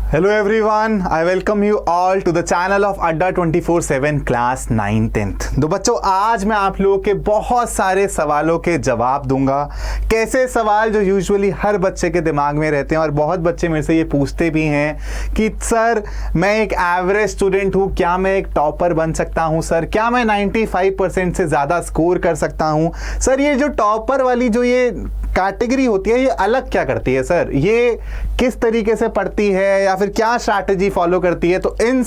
Hello everyone, I welcome you all to the channel of Adda 24/7 class 9th। तो बच्चों, आज मैं आप लोगों के बहुत सारे सवालों के जवाब दूंगा। कैसे सवाल जो यूजुअली हर बच्चे के दिमाग में रहते हैं और बहुत बच्चे मेरे से ये पूछते भी हैं कि सर मैं एक एवरेज स्टूडेंट हूँ, क्या मैं एक टॉपर बन सकता हूँ? सर क्या मैं 95% से ज़्यादा स्कोर कर सकता हूँ? सर ये जो टॉपर वाली जो ये कैटेगरी होती है ये अलग क्या करती है सर? ये किस तरीके से पढ़ती है या फिर क्या स्ट्रैटेजी फॉलो करती है? तो इन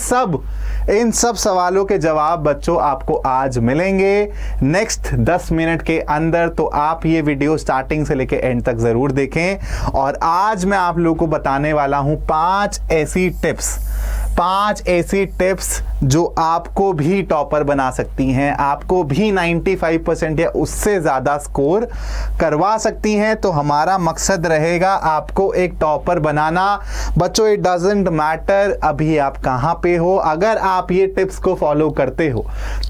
सब सवालों के जवाब बच्चों आपको आज मिलेंगे नेक्स्ट 10 मिनट के अंदर। तो आप ये वीडियो स्टार्टिंग से लेके एंड तक जरूर देखें। और आज मैं आप लोगों को बताने वाला हूं 5 ऐसी टिप्स जो आपको भी टॉपर बना सकती हैं, आपको भी 95% या उससे ज़्यादा स्कोर करवा सकती हैं। तो हमारा मकसद रहेगा आपको एक टॉपर बनाना। बच्चों, इट डजंट मैटर अभी आप कहाँ पे हो, अगर आप ये टिप्स को फॉलो करते हो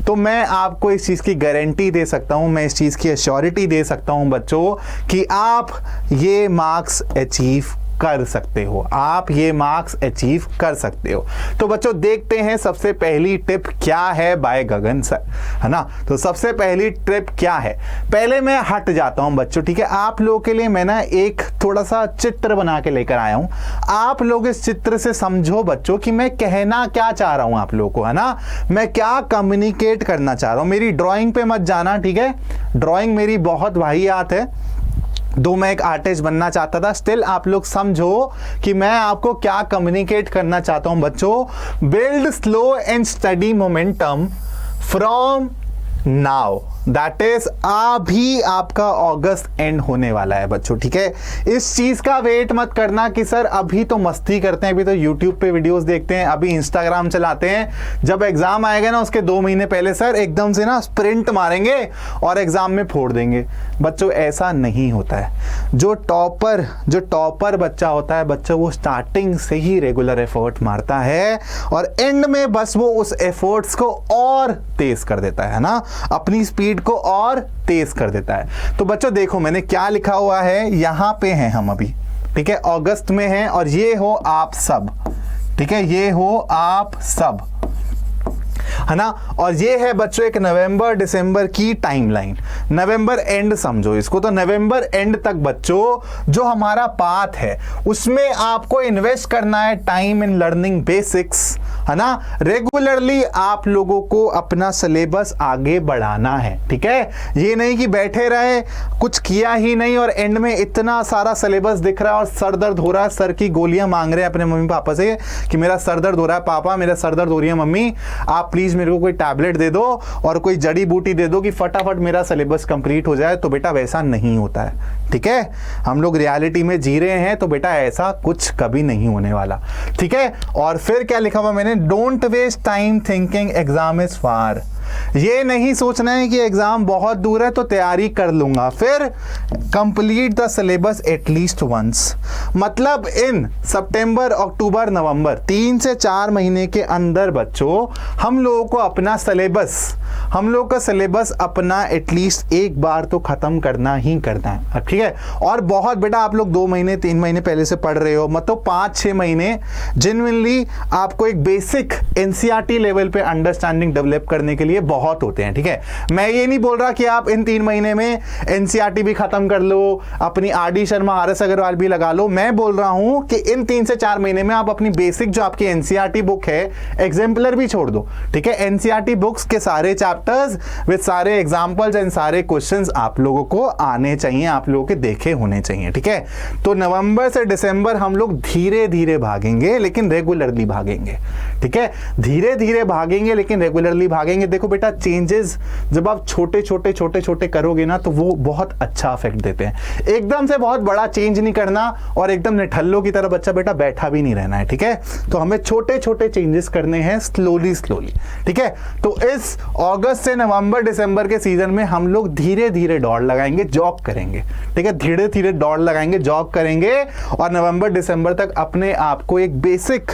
तो मैं आपको इस चीज़ की गारंटी दे सकता हूँ, मैं इस चीज़ की एश्योरिटी दे सकता हूँ बच्चों कि आप ये मार्क्स अचीव कर सकते हो, आप ये मार्क्स अचीव कर सकते हो। तो बच्चों देखते हैं सबसे पहली टिप क्या है बाय गगन सर, है ना। तो सबसे पहली टिप क्या है, पहले मैं हट जाता हूं बच्चों, ठीक है। आप लोगों के लिए मैं ना एक थोड़ा सा चित्र बना के लेकर आया हूं। आप लोग इस चित्र से समझो बच्चों कि मैं कहना क्या चाह रहा हूं आप लोगों को, है ना। मैं क्या कम्युनिकेट करना चाह रहा हूं। मेरी ड्राइंग पे मत जाना, ठीक है। ड्राइंग मेरी बहुत वाहियात है, मैं एक आर्टिस्ट बनना चाहता था। स्टिल आप लोग समझो कि मैं आपको क्या कम्युनिकेट करना चाहता हूं बच्चों। Build slow and study momentum from now, that is अभी आपका अगस्त एंड होने वाला है बच्चों, ठीक है। इस चीज का वेट मत करना कि सर अभी तो मस्ती करते हैं, अभी तो यूट्यूब पे वीडियोस देखते हैं, अभी इंस्टाग्राम चलाते हैं, जब एग्जाम आएगा ना उसके 2 महीने पहले सर एकदम से ना स्प्रिंट मारेंगे और एग्जाम में फोड़ देंगे। बच्चों ऐसा नहीं होता है। जो टॉपर बच्चा होता है बच्चों, वो स्टार्टिंग से ही रेगुलर एफर्ट मारता है और एंड में बस वो उस एफर्ट्स को और तेज कर देता है ना, अपनी स्पीड को और तेज कर देता है। तो बच्चों देखो मैंने क्या लिखा हुआ है, यहां पे हैं हम अभी, ठीक है, अगस्त में हैं और ये हो आप सब, ठीक है, ये हो आप सब, है ना। और ये है बच्चों एक नवंबर दिसंबर की टाइमलाइन। नवंबर एंड समझो इसको, तो नवंबर एंड तक बच्चों जो हमारा पाथ है उसमें आपको इन्वेस्ट करना है टाइम इन लर्निंग बेसिक्स, है ना। रेगुलरली आप लोगों को अपना सिलेबस आगे बढ़ाना है, ठीक है। ये नहीं कि बैठे रहे कुछ किया ही नहीं और एंड में इतना सारा सिलेबस दिख रहा है और सर दर्द हो रहा है, सर की गोलियां मांग रहे हैं अपने मम्मी पापा से कि मेरा सर दर्द हो रहा है पापा, मेरा सर दर्द हो रही है मम्मी, आप प्लीज मेरे को कोई टैबलेट दे दो और कोई जड़ी बूटी दे दो कि फटाफट मेरा सिलेबस कंप्लीट हो जाए। तो बेटा वैसा नहीं होता है, ठीक है। हम लोग रियलिटी में जी रहे हैं, तो बेटा ऐसा कुछ कभी नहीं होने वाला, ठीक है। और फिर क्या लिखा हुआ मैंने, don't waste time thinking exam is far. ये नहीं सोचना है कि एग्जाम बहुत दूर है तो तैयारी कर लूंगा, फिर complete the syllabus at least once. मतलब इन सितंबर अक्टूबर नवंबर 3 से 4 महीने के अंदर बच्चों हम लोगों को अपना सिलेबस अपना एटलीस्ट एक बार तो खत्म करना ही करना है, ठीक है। और बहुत बेटा आप लोग 2 महीने 3 महीने पहले से पढ़ रहे हो, मतलब 5-6 महीने जेन्युइनली आपको एक बेसिक एनसीईआरटी लेवल पे अंडरस्टैंडिंग डेवलप करने के लिए बहुत होते हैं, ठीक है। मैं ये नहीं बोल रहा कि आप इन 3 महीने में एनसीईआरटी भी खत्म कर लो, अपनी आरडी शर्मा आरएस अग्रवाल भी लगा लो। मैं बोल रहा हूं कि इन 3 से 4 महीने में आप अपनी बेसिक जो आपकी एनसीईआरटी बुक है, एग्जाम्पलर भी छोड़ दो, ठीक है। एनसीईआरटी बुक्स के सारे चैप्टर्स विद सारे एग्जाम्पल्स एंड सारे क्वेश्चंस आप लोगों को आने चाहिए, आप लोगों के देखे होने चाहिए, ठीक है। तो नवंबर से दिसंबर हम लोग धीरे धीरे भागेंगे लेकिन रेगुलरली भागेंगे, ठीक है। धीरे धीरे भागेंगे लेकिन रेगुलरली भागेंगे। देखो बेटा चेंजेस जब आप छोटे छोटे करोगे ना तो वो बहुत अच्छा इफेक्ट देते हैं। एकदम से बहुत बड़ा चेंज नहीं करना और एकदम निठल्लों की तरह बच्चा बेटा बैठा भी नहीं रहना है, ठीक है। तो हमें छोटे छोटे चेंजेस करने हैं स्लोली, ठीक है। तो इस अगस्त से नवंबर दिसंबर के सीजन में हम लोग धीरे धीरे दौड़ लगाएंगे, जॉग करेंगे, ठीक है। धीरे धीरे दौड़ लगाएंगे, जॉग करेंगे और नवंबर दिसंबर तक अपने आप को एक बेसिक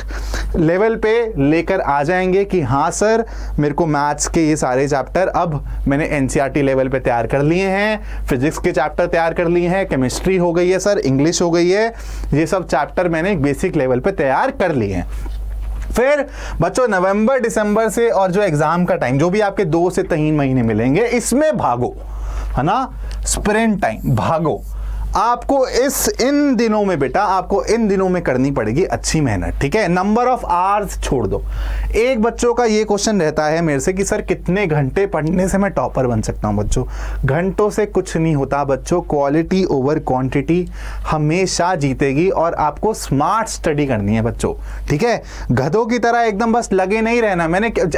लेवल पे लेकर आ जाएंगे कि हाँ सर मेरे को मैथ्स के ये सारे चैप्टर अब मैंने एनसीईआरटी लेवल पे तैयार कर लिए हैं, फिजिक्स के चैप्टर तैयार कर लिए हैं, केमिस्ट्री हो गई है सर, इंग्लिश हो गई है, ये सब चैप्टर मैंने बेसिक लेवल पे तैयार कर लिए हैं। फिर बच्चों नवंबर दिसंबर से और जो एग्जाम का टाइम जो भी आपके 2 से 3 महीने मिलेंगे इसमें भागो, है ना, स्प्रिंट टाइम भागो। आपको इन दिनों में बेटा आपको इन दिनों में करनी पड़ेगी अच्छी मेहनत, ठीक है। नंबर ऑफ आवर्स छोड़ दो। एक बच्चों का ये क्वेश्चन रहता है मेरे से कि सर कितने घंटे पढ़ने से मैं टॉपर बन सकता हूं। बच्चों घंटों से कुछ नहीं होता बच्चों, क्वालिटी ओवर क्वांटिटी हमेशा जीतेगी और आपको स्मार्ट स्टडी करनी है बच्चों, ठीक है। गधों की तरह एकदम बस लगे नहीं रहना।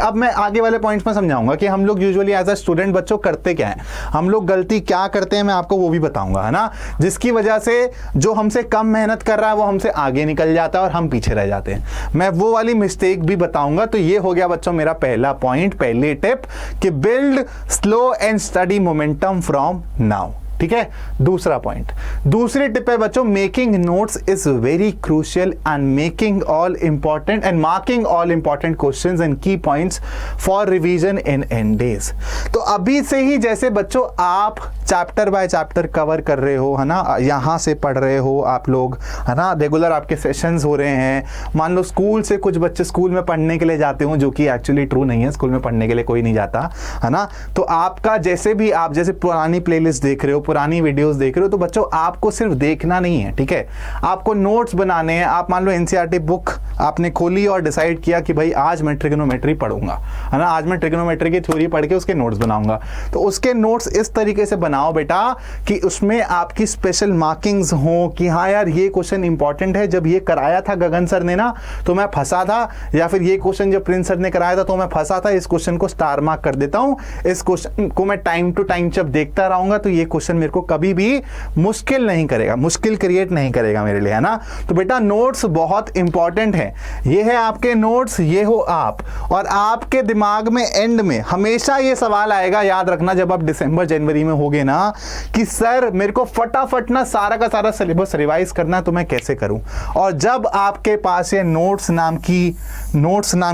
अब मैं आगे वाले पॉइंट्स में समझाऊंगा कि हम लोग यूजुअली एज अ स्टूडेंट बच्चों करते क्या है, हम लोग गलती क्या करते हैं मैं आपको वो भी बताऊंगा, है ना, जिसकी वजह से जो हमसे कम मेहनत कर रहा है वो हमसे आगे निकल जाता है और हम पीछे रह जाते हैं। मैं वो वाली मिस्टेक भी बताऊंगा। तो ये हो गया बच्चों मेरा पहला पॉइंट, पहली टिप कि build slow and study momentum from now, ठीक है। दूसरा पॉइंट, दूसरी टिप है बच्चों, making notes is very crucial and making all important and marking all important questions and key points for revision in end days. तो अभी से ही जैसे बच्चों आप चैप्टर बाय चैप्टर कवर कर रहे हो, है ना, यहां से पढ़ रहे हो आप लोग, है ना, रेगुलर आपके सेशंस हो रहे हैं। मान लो स्कूल से कुछ बच्चे स्कूल में पढ़ने के लिए जाते हो, जो कि एक्चुअली ट्रू नहीं है, स्कूल में पढ़ने के लिए कोई नहीं जाता, है ना। तो आपका जैसे भी आप जैसे पुरानी प्लेलिस्ट देख रहे हो, पुरानी वीडियोस देख रहे हो, तो बच्चों आपको सिर्फ देखना नहीं है, ठीक है, आपको नोट्स बनाने हैं। आप मान लो एनसीईआरटी बुक आपने खोली और डिसाइड किया कि भाई आज मैं ट्रिग्नोमेट्री पढ़ूंगा, है ना, आज मैं ट्रिग्नोमेट्री की थ्योरी पढ़ के उसके नोट्स बनाऊंगा। तो उसके नोट्स इस तरीके से बनाओ बेटा कि उसमें आपकी स्पेशल मार्किंग्स हो कि हाँ यार ये क्वेश्चन इंपॉर्टेंट है, जब ये कराया था गगन सर ने ना तो मैं फंसा था, या फिर ये क्वेश्चन जब प्रिंस सर ने कराया था तो मैं फंसा था, इस क्वेश्चन को स्टार मार्क कर देता हूं, इस क्वेश्चन को मैं टाइम टू टाइम जब देखता रहूंगा तो ये क्वेश्चन मेरे को कभी भी मुश्किल नहीं करेगा, मुश्किल क्रिएट नहीं करेगा मेरे लिए, है ना। तो बेटा नोट्स बहुत इंपॉर्टेंट है। ये है आपके नोट्स, ये हो आप, और आपके दिमाग में एंड में हमेशा ये सवाल आएगा, याद रखना, जब आप दिसंबर जनवरी में होगे ना कि सर मेरे को फटाफट ना सारा का सारा सिलेबस रिवाइज करना है तो मैं कैसे करूं। और जब आपके पास ये नोट्स नाम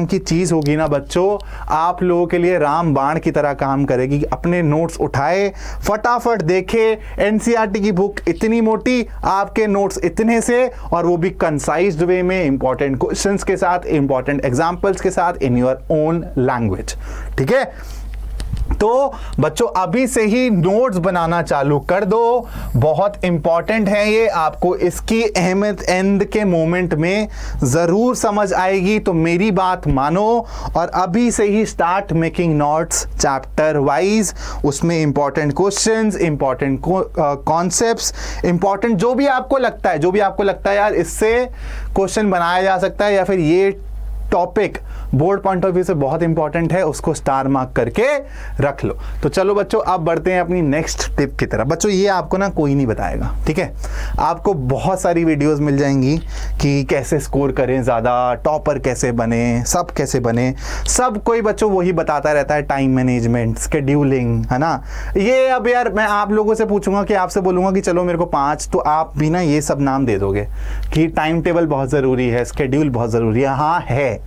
की चीज होगी ना बच्चों, आप लोगों के लिए राम बाण की तरह काम करेगी। अपने नोट्स उठाए, फटाफट देखे, एनसीईआरटी की बुक इतनी मोटी, आपके नोट्स इतने से, और वो भी कंसाइज्ड वे में, इंपॉर्टेंट क्वेश्चंस के साथ, इंपॉर्टेंट एग्जांपल्स के साथ, इन योर ओन लैंग्वेज, ठीक है। तो बच्चों अभी से ही नोट्स बनाना चालू कर दो, बहुत इंपॉर्टेंट है ये, आपको इसकी अहमियत एंड के मोमेंट में जरूर समझ आएगी। तो मेरी बात मानो और अभी से ही start making notes chapter wise, उसमें important questions, important concepts, important जो भी आपको लगता है यार इससे क्वेश्चन बनाया जा सकता है, या फिर ये topic board point of view से बहुत इंपॉर्टेंट है, उसको स्टार मार्क करके रख लो। तो चलो बच्चों अब बढ़ते हैं अपनी नेक्स्ट टिप की तरफ। बच्चों ये आपको ना कोई नहीं बताएगा, ठीक है, आपको बहुत सारी वीडियोस मिल जाएंगी कि कैसे स्कोर करें ज़्यादा, टॉपर कैसे बने, सब कैसे बने, सब कोई बच्चों वही बताता रहता है, टाइम मैनेजमेंट, स्केड्यूलिंग, है ना। ये अब यार मैं आप लोगों से पूछूंगा कि आपसे बोलूंगा कि चलो मेरे को 5, तो आप भी ना ये सब नाम दे दोगे कि टाइम टेबल बहुत ज़रूरी है, स्केड्यूल बहुत ज़रूरी है।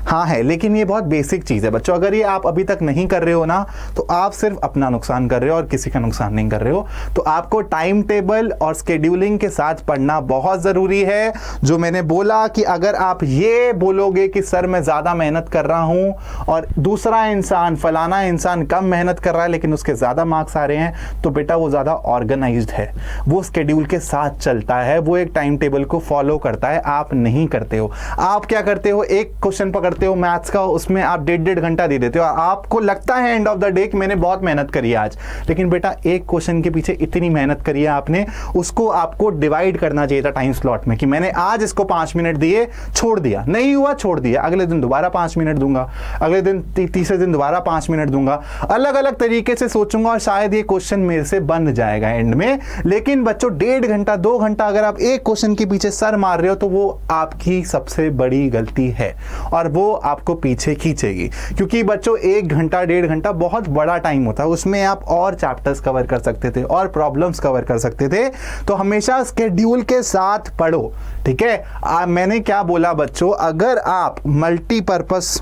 हाँ है, लेकिन ये बहुत बेसिक चीज़ है बच्चों। अगर ये आप अभी तक नहीं कर रहे हो ना तो आप सिर्फ अपना नुकसान कर रहे हो और किसी का नुकसान नहीं कर रहे हो। तो आपको टाइम टेबल और स्केड्यूलिंग के साथ पढ़ना बहुत ज़रूरी है। जो मैंने बोला कि अगर आप ये बोलोगे कि सर मैं ज़्यादा मेहनत कर रहा हूँ और दूसरा इंसान, फलाना इंसान कम मेहनत कर रहा है लेकिन उसके ज़्यादा मार्क्स आ रहे हैं, तो बेटा वो ज़्यादा ऑर्गेनाइज्ड है, वो स्केड्यूल के साथ चलता है, वो एक टाइम टेबल को फॉलो करता है। आप नहीं करते हो। आप क्या करते हो, एक क्वेश्चन पकड़ते हो मैथ्स का, उसमें आप 1.5 घंटा दे देते हो। आपको लगता है एंड ऑफ द डे कि मैंने बहुत मेहनत करी है आज, लेकिन बेटा एक क्वेश्चन के पीछे इतनी मेहनत करी है आपने, उसको आपको डिवाइड करना चाहिए था टाइम स्लॉट में कि मैंने आज इसको 5 मिनट दिए, छोड़ दिया, नहीं हुआ छोड़ दिया, अगले दिन दोबारा 5 मिनट दूंगा, अगले दिन तीसरे दिन दोबारा 5 मिनट दूंगा, अलग अलग तरीके से सोचूंगा और शायद ये क्वेश्चन मेरे से बन जाएगा एंड में। लेकिन बच्चों 1.5 घंटा 2 घंटा अगर आप एक क्वेश्चन के पीछे सर मार रहे हो तो वो आपकी सबसे बड़ी गलती है। और वो आपको पीछे खींचेगी, क्योंकि बच्चों 1 घंटा 1.5 घंटा बहुत बड़ा टाइम होता है, उसमें आप और चैप्टर्स कवर कर सकते थे और प्रॉब्लम्स कवर कर सकते थे। तो हमेशा स्केड्यूल के साथ पढ़ो, ठीक है। मैंने क्या बोला बच्चों, अगर आप मल्टीपर्पस,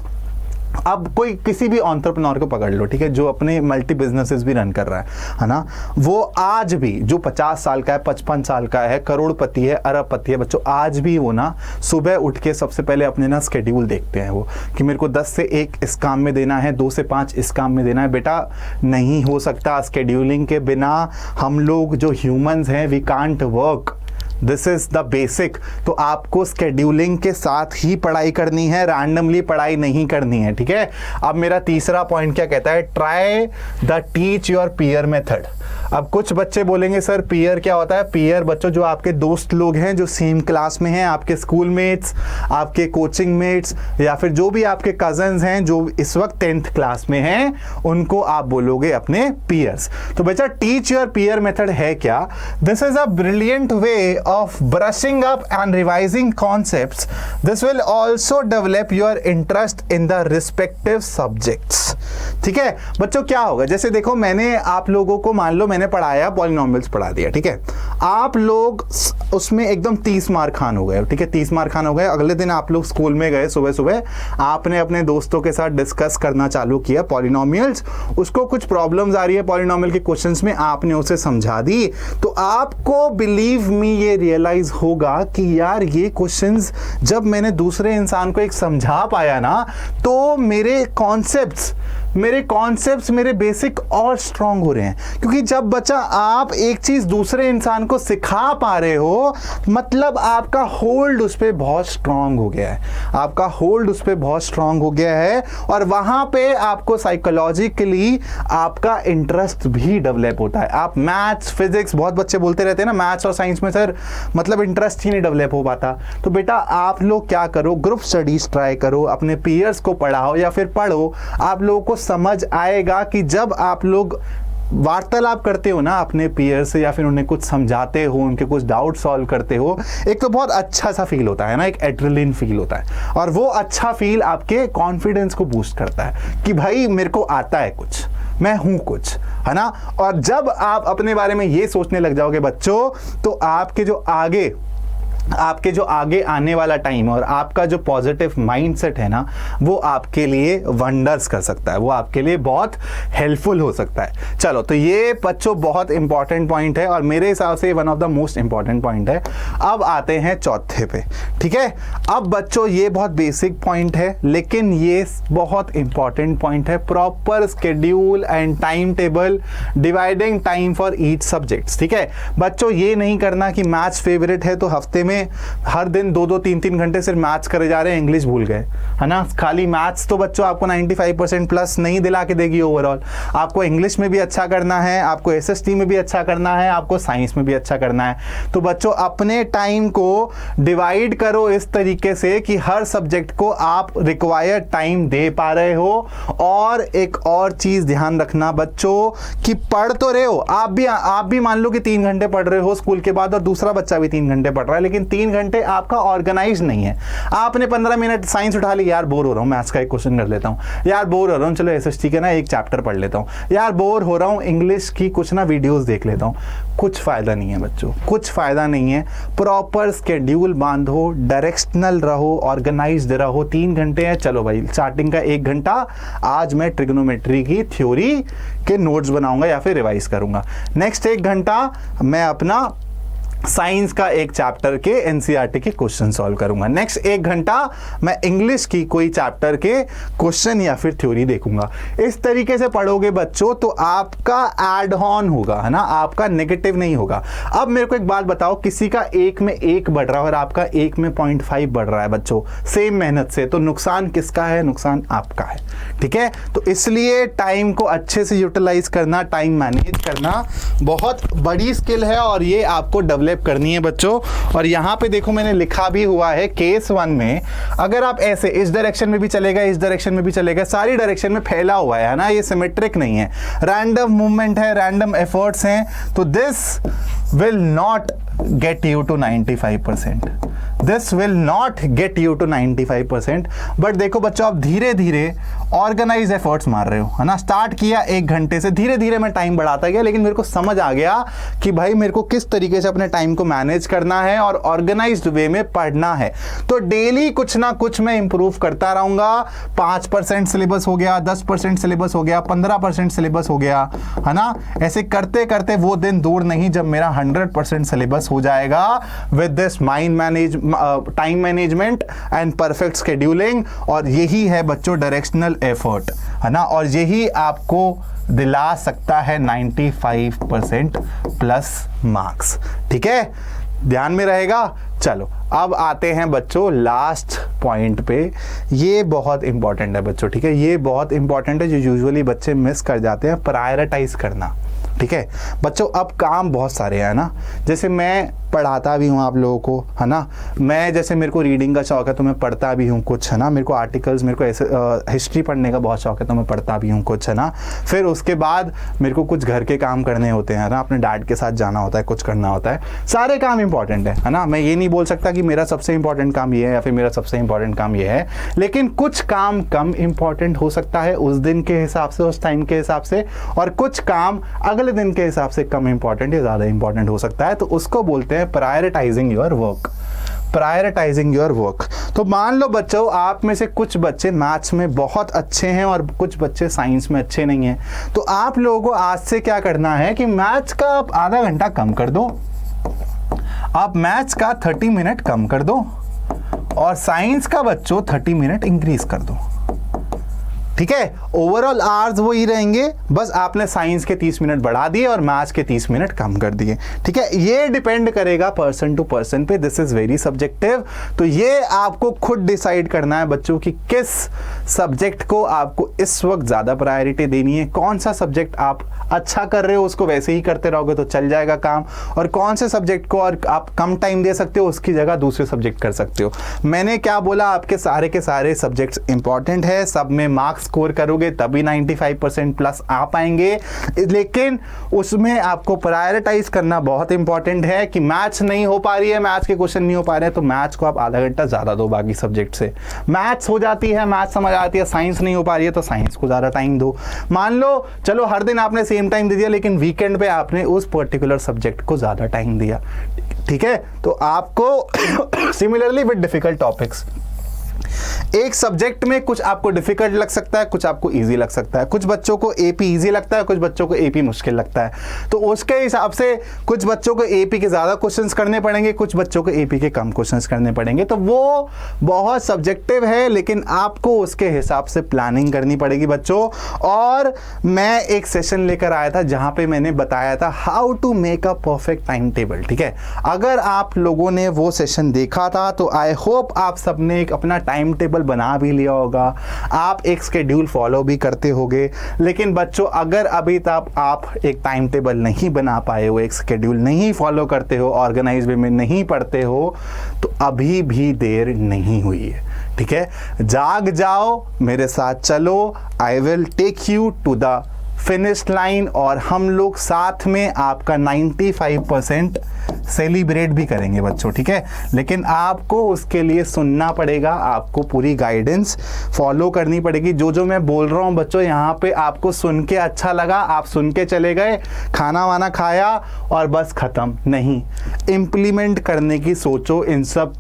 अब कोई किसी भी एंटरप्रेन्योर को पकड़ लो, ठीक है, जो अपने मल्टी बिजनेसेस भी रन कर रहा है ना, वो आज भी जो 50 साल का है, 55 साल का है, करोड़पति है, अरबपति है बच्चों, आज भी वो ना सुबह उठ के सबसे पहले अपने ना स्केड्यूल देखते हैं वो, कि मेरे को 10 से 1 इस काम में देना है, 2 से 5 इस काम में देना है। बेटा नहीं हो सकता, स्केड्यूलिंग के बिना हम लोग जो ह्यूमंस हैं we can't work, this is the basic. तो आपको स्केड्यूलिंग के साथ ही पढ़ाई करनी है, रैंडमली पढ़ाई नहीं करनी है, ठीक है। अब मेरा तीसरा पॉइंट क्या कहता है, try the teach your peer method. अब कुछ बच्चे बोलेंगे सर पीयर क्या होता है। पीयर बच्चों जो आपके दोस्त लोग हैं, जो सेम क्लास में हैं, आपके स्कूल मेट्स, आपके कोचिंग मेट्स, या फिर जो भी आपके कजन्स हैं जो इस वक्त 10th क्लास में हैं, उनको आप बोलोगे अपने पीयर्स। तो बच्चा टीच योर पीयर मेथड है क्या, this is a brilliant way of brushing up and revising concepts. This will also develop your interest in the respective subjects. ठीक है बच्चों, क्या होगा, जैसे देखो मैंने आप लोगों को, मान लो मैंने पढ़ाया, पॉलिनोमियल्स पढ़ा दिया, ठीक है, आप लोग उसमें एकदम 30 मार्क खान हो गए, ठीक है, 30 मार्क खान हो गए। अगले दिन आप लोग स्कूल में गए, सुबह सुबह आपने अपने दोस्तों के साथ डिस्कस करना चालू किया पॉलिनोमियल्स, उसको कुछ प्रॉब्लम्स आ रही है पॉलिनोमियल के क्वेश्चंस में, आपने उसे समझा दी, तो आपको बिलीव मी ये रियलाइज होगा कि यार ये क्वेश्चंस जब मैंने दूसरे इंसान को एक समझा पाया ना, तो मेरे कॉन्सेप्ट्स मेरे बेसिक और स्ट्रांग हो रहे हैं। क्योंकि जब बच्चा आप एक चीज दूसरे इंसान को सिखा पा रहे हो, मतलब आपका होल्ड उस पर बहुत स्ट्रांग हो गया है, आपका होल्ड उस पर बहुत स्ट्रांग हो गया है, और वहां पे आपको साइकोलॉजिकली आपका इंटरेस्ट भी डेवलप होता है। आप मैथ्स, फिजिक्स, बहुत बच्चे बोलते रहते हैं ना मैथ्स और साइंस में सर मतलब इंटरेस्ट ही नहीं डेवलप हो पाता। तो बेटा आप लोग क्या करो, ग्रुप स्टडीज ट्राई करो, अपने पीयर्स को पढ़ाओ या फिर पढ़ो, आप लोगों को समझ आएगा कि जब आप लोग वार्तालाप करते हो ना अपने पीयर से, या फिर उन्हें कुछ समझाते हो, उनके कुछ डाउट सॉल्व करते हो, एक तो बहुत अच्छा सा फील होता है ना, एक एड्रेनलिन फील होता है, और वो अच्छा फील आपके कॉन्फिडेंस को बूस्ट करता है कि भाई मेरे को आता है कुछ, मैं हूं कुछ, है ना। और जब आप अपने बारे में ये सोचने लग जाओगे बच्चों, तो आपके जो आगे आने वाला टाइम और आपका जो पॉजिटिव माइंडसेट है ना, वो आपके लिए वंडर्स कर सकता है, वो आपके लिए बहुत हेल्पफुल हो सकता है। चलो, तो ये बच्चों बहुत इंपॉर्टेंट पॉइंट है, और मेरे हिसाब से one of the most important point है। अब आते हैं चौथे पे, ठीक है। अब बच्चों ये बहुत बेसिक पॉइंट है, लेकिन ये बहुत इंपॉर्टेंट पॉइंट है, proper schedule and time table, dividing time for each subjects, ठीक है। बच्चों ये नहीं करना कि मैथ्स फेवरेट है तो हफ्ते में हर दिन 2-2, 3-3 घंटे सिर्फ मैथ्स करे जा रहे हैं, इंग्लिश भूल गए, है ना। खाली मैथ्स तो बच्चों आपको 95% प्लस नहीं दिला के देगी ओवरऑल। आपको इंग्लिश में भी अच्छा करना है, आपको एसएसटी में भी अच्छा करना है, आपको साइंस में भी अच्छा करना है। तो बच्चों अपने टाइम को डिवाइड करो इस तरीके से कि हर सब्जेक्ट को आप रिक्वायर्ड टाइम दे पा रहे हो। और एक और चीज ध्यान रखना बच्चों कि पढ़ तो रहे हो आप भी मान लो कि 3 घंटे पढ़ रहे हो स्कूल के बाद, और दूसरा बच्चा भी 3 घंटे पढ़ रहा है, लेकिन 3 घंटे आपका ऑर्गेनाइज नहीं है। आपने 15 मिनट साइंस उठा ली, यार बोर हो रहा हूं, मैथ्स का एक क्वेश्चन कर लेता हूं, यार बोर हो रहा हूं, चलो एसएसटी का ना एक चैप्टर पढ़ लेता हूं, यार बोर हो रहा हूं, इंग्लिश की कुछ ना वीडियोस देख लेता हूं। कुछ फायदा नहीं है बच्चों, कुछ फायदा नहीं है। प्रॉपर स्केड्यूल बांधो, डायरेक्शनल रहो, ऑर्गेनाइज्ड रहो। 3 घंटे हैं, चलो भाई स्टार्टिंग का 1 घंटा आज मैं ट्रिग्नोमेट्री की थ्योरी के नोट्स बनाऊंगा या फिर रिवाइज करूंगा। नेक्स्ट 1 घंटा मैं अपना साइंस का एक चैप्टर के एनसीईआरटी के क्वेश्चन सॉल्व करूंगा। नेक्स्ट 1 घंटा मैं इंग्लिश की कोई चैप्टर के क्वेश्चन या फिर थ्योरी देखूंगा। इस तरीके से पढ़ोगे बच्चों तो आपका एड ऑन होगा, है ना, आपका नेगेटिव नहीं होगा। अब मेरे को एक बात बताओ, किसी का 1 में 1 बढ़ रहा है और आपका 1 में 0.5 बढ़ रहा है बच्चों, सेम मेहनत से, तो नुकसान किसका है? नुकसान आपका है, ठीक है। तो इसलिए टाइम को अच्छे से यूटिलाइज करना, टाइम मैनेज करना बहुत बड़ी स्किल है, और ये आपको डेवलप करनी है बच्चों। और यहां पे देखो मैंने लिखा भी हुआ है केस 1 में, अगर आप ऐसे इस डायरेक्शन में भी चलेगा, इस डायरेक्शन में भी चलेगा, सारी डायरेक्शन में फैला हुआ है ना, ये सिमेट्रिक नहीं है, रैंडम मूवमेंट है, रैंडम एफर्ट्स हैं, तो this will not get you to 95%. This will not get you to 95%. But देखो बच्चों, आप धीरे धीरे ऑर्गेनाइज एफर्ट्स मार रहे हो, है ना। स्टार्ट किया 1 घंटे से, धीरे धीरे मैं टाइम बढ़ाता गया, लेकिन मेरे को समझ आ गया कि भाई मेरे को किस तरीके से अपने टाइम को मैनेज करना है और ऑर्गेनाइज्ड वे में पढ़ना है। तो डेली कुछ ना कुछ मैं इंप्रूव करता रहूंगा। 5% सिलेबस हो गया, 10% सिलेबस हो गया, 15% सिलेबस हो गया, है ना। ऐसे करते करते वो दिन दूर नहीं जब मेरा 100% सिलेबस हो जाएगा with this time management and perfect scheduling. और यही है बच्चों डायरेक्शनल एफर्ट, है ना। और यही आपको दिला सकता है 95% प्लस मार्क्स। ठीक है, ध्यान में रहेगा। चलो अब आते हैं बच्चों लास्ट पॉइंट पे। ये बहुत इंपॉर्टेंट है बच्चों, ठीक है, ये बहुत इंपॉर्टेंट है जो यूजुअली बच्चे मिस कर जाते हैं, प्रायोरिटाइज करना। ठीक है बच्चों, अब काम बहुत सारे हैं ना। जैसे मैं पढ़ाता भी हूँ आप लोगों को, है ना। मैं जैसे मेरे को रीडिंग का शौक है तो मैं पढ़ता भी हूँ कुछ, है ना। मेरे को आर्टिकल्स, मेरे को ऐसे हिस्ट्री पढ़ने का बहुत शौक है तो मैं पढ़ता भी हूँ कुछ, है ना। फिर उसके बाद मेरे को कुछ घर के काम करने होते हैं ना, अपने डैड के साथ जाना होता है, कुछ करना होता है। सारे काम इंपॉर्टेंट है ना। मैं ये नहीं बोल सकता कि मेरा सबसे इंपॉर्टेंट काम ये है या फिर मेरा सबसे इंपॉर्टेंट काम ये है, लेकिन कुछ काम कम इंपॉर्टेंट हो सकता है उस दिन के हिसाब से, उस टाइम के हिसाब से, और कुछ काम अगले दिन के हिसाब से कम इंपॉर्टेंट या ज़्यादा इंपॉर्टेंट हो सकता है। तो उसको बोलते हैं prioritising your work. Prioritising your work. तो मान लो बच्चों, आप में से कुछ बच्चे मैथ्स में बहुत अच्छे हैं और कुछ बच्चे साइंस में अच्छे नहीं हैं। तो आप लोगों को आज से क्या करना है कि मैथ्स का आप आधा घंटा कम कर दो, आप मैथ्स का 30 मिनट कम कर दो, और साइंस का बच्चों 30 मिनट इंक्रीज कर दो। ठीक है, ओवरऑल आवर्स वो ही रहेंगे, बस आपने साइंस के 30 मिनट बढ़ा दिए और मैथ्स के 30 मिनट कम कर दिए। ठीक है, ये डिपेंड करेगा पर्सन टू पर्सन पे, दिस इज वेरी सब्जेक्टिव। तो ये आपको खुद डिसाइड करना है बच्चों कि किस सब्जेक्ट को आपको इस वक्त ज्यादा प्रायोरिटी देनी है, कौन सा सब्जेक्ट आप अच्छा कर रहे हो उसको वैसे ही करते रहोगे तो चल जाएगा काम, और कौन से सब्जेक्ट को और आप कम टाइम दे सकते हो उसकी जगह दूसरे सब्जेक्ट कर सकते हो। मैंने क्या बोला, आपके सारे के सारे सब्जेक्ट्स इंपॉर्टेंट है, सब में मार्क्स स्कोर करोगे तभी 95% प्लस आ पाएंगे, लेकिन उसमें आपको प्रायोरिटाइज करना बहुत इंपॉर्टेंट है कि मैथ्स नहीं हो पा रही है, मैथ्स के क्वेश्चन नहीं हो पा रहे हैं तो मैथ्स को आप आधा घंटा ज्यादा दो बाकी सब्जेक्ट से। मैथ्स हो जाती है, मैथ्स समझ आती है, साइंस नहीं हो पा रही है तो साइंस को ज्यादा टाइम दो। मान लो चलो हर दिन आपने सेम टाइम दे दिया, लेकिन वीकेंड पे आपने उस पर्टिकुलर सब्जेक्ट को ज्यादा टाइम दिया। ठीक है, तो आपको सिमिलरली विद डिफिकल्ट टॉपिक्स, एक सब्जेक्ट में कुछ आपको डिफिकल्ट लग सकता है, कुछ आपको इजी लग सकता है। कुछ बच्चों को एपी इजी लगता है, कुछ बच्चों को एपी मुश्किल लगता है, तो उसके हिसाब से कुछ बच्चों को एपी के ज्यादा क्वेश्चंस करने पड़ेंगे, कुछ बच्चों को एपी के कम क्वेश्चंस करने पड़ेंगे। तो वो बहुत सब्जेक्टिव है, लेकिन आपको उसके हिसाब से प्लानिंग करनी पड़ेगी बच्चों। और मैं एक सेशन लेकर आया था जहां पे मैंने बताया था how to make a perfect timetable. ठीक है, अगर आप लोगों ने वो सेशन देखा था तो आई होप आप सबने एक अपना टाइम टेबल बना भी लिया होगा, आप एक शेड्यूल फॉलो भी करते होगे। लेकिन बच्चों, अगर अभी तक आप एक टाइम टेबल नहीं बना पाए हो, एक शेड्यूल नहीं फॉलो करते हो, ऑर्गेनाइज वे में नहीं पढ़ते हो, तो अभी भी देर नहीं हुई है। ठीक है, जाग जाओ, मेरे साथ चलो, I will take you to the finish line, और हम लोग साथ में आपका 95% सेलिब्रेट भी करेंगे बच्चों। ठीक है, लेकिन आपको उसके लिए सुनना पड़ेगा, आपको पूरी गाइडेंस फॉलो करनी पड़ेगी। जो जो मैं बोल रहा हूँ बच्चों, यहाँ पे आपको सुन के अच्छा लगा, आप सुन के चले गए, खाना वाना खाया और बस खत्म नहीं, इम्प्लीमेंट करने की सोचो। इन सब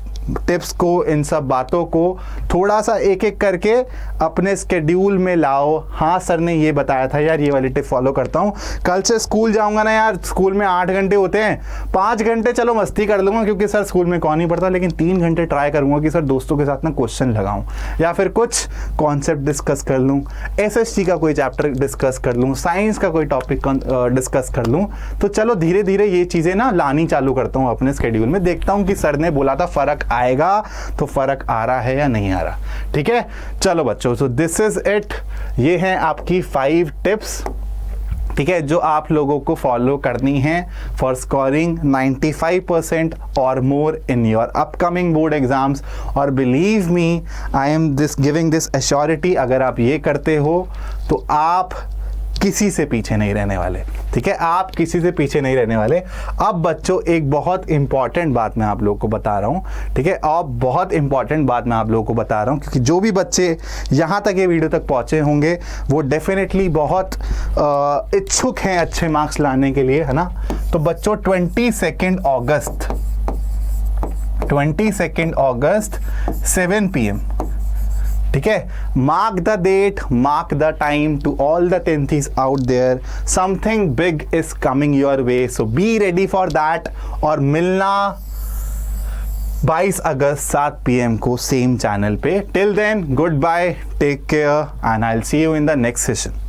टिप्स को, इन सब बातों को थोड़ा सा एक एक करके अपने स्केड्यूल में लाओ। हाँ सर ने ये बताया था यार, ये वाली टिप फॉलो करता हूँ, कल से स्कूल जाऊंगा ना यार, स्कूल में 8 घंटे होते हैं, 5 घंटे चलो मस्ती कर लूंगा क्योंकि सर स्कूल में कौन नहीं पढ़ता, लेकिन 3 घंटे ट्राई करूंगा कि सर दोस्तों के साथ ना क्वेश्चन लगाऊं या फिर कुछ कॉन्सेप्ट डिस्कस कर लूँ, SST का कोई चैप्टर डिस्कस कर लूँ, साइंस का कोई टॉपिक डिस्कस कर लूँ। तो चलो धीरे धीरे ये चीज़ें ना लानी चालू करता हूँ अपने स्केड्यूल में, देखता हूँ कि सर ने बोला था फर्क आएगा तो फर्क आ रहा है या नहीं आ रहा। ठीक है, चलो बच्चों, सो दिस इज इट। ये हैं आपकी 5 टिप्स, ठीक है, जो आप लोगों को फॉलो करनी है फॉर स्कोरिंग 95% और more in your upcoming board exams. और believe me, I am giving this assurity, अगर आप ये करते हो तो आप किसी से पीछे नहीं रहने वाले, ठीक है, आप किसी से पीछे नहीं रहने वाले। अब बच्चों एक बहुत इंपॉर्टेंट बात मैं आप लोगों को बता रहा हूँ, ठीक है, अब बहुत इंपॉर्टेंट बात मैं आप लोगों को बता रहा हूँ, क्योंकि जो भी बच्चे यहाँ तक ये वीडियो तक पहुँचे होंगे वो डेफिनेटली बहुत इच्छुक हैं अच्छे मार्क्स लाने के लिए, है ना। तो बच्चों 22 अगस्त 7 PM, ठीक है, mark the date, mark the time to all the 10th out there, something big is coming your way, so be ready for that. और मिलना 22 अगस्त 7 PM को सेम चैनल पे। Till then goodbye, take care and I will see you in the next session.